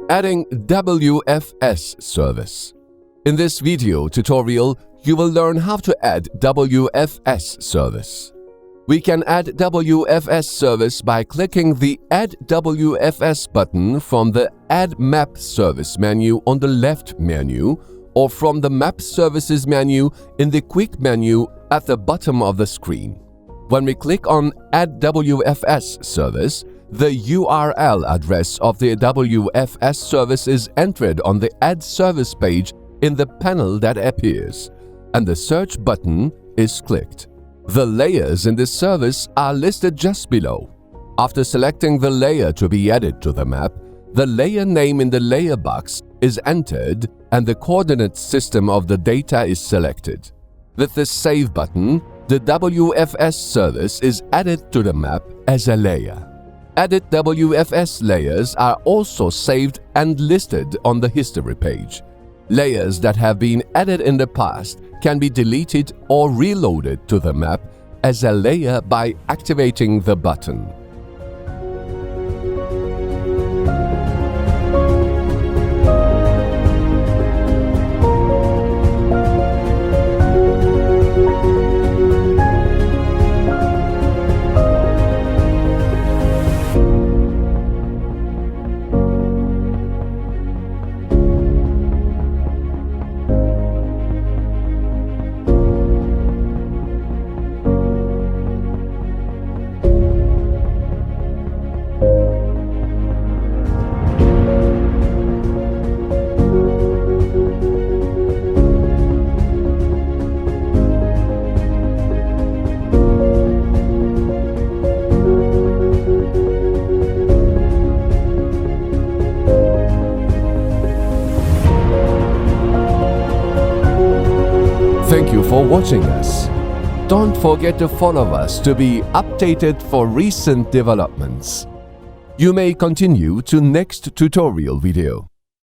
Adding WFS service. In this video tutorial, you will learn how to add WFS service. We can add WFS service by clicking the Add WFS button from the Add Map Service menu on the left menu, or from the Map Services menu in the Quick menu at the bottom of the screen. When we click on Add WFS service, the URL address of the WFS service is entered on the Add Service page in the panel that appears, and the search button is clicked. The layers in this service are listed just below. After selecting the layer to be added to the map, the layer name in the layer box is entered and the coordinate system of the data is selected. With the Save button, the WFS service is added to the map as a layer. Added WFS layers are also saved and listed on the history page. Layers that have been added in the past can be deleted or reloaded to the map as a layer by activating the button. Thank you for watching us. Don't forget to follow us to be updated for recent developments. You may continue to next tutorial video.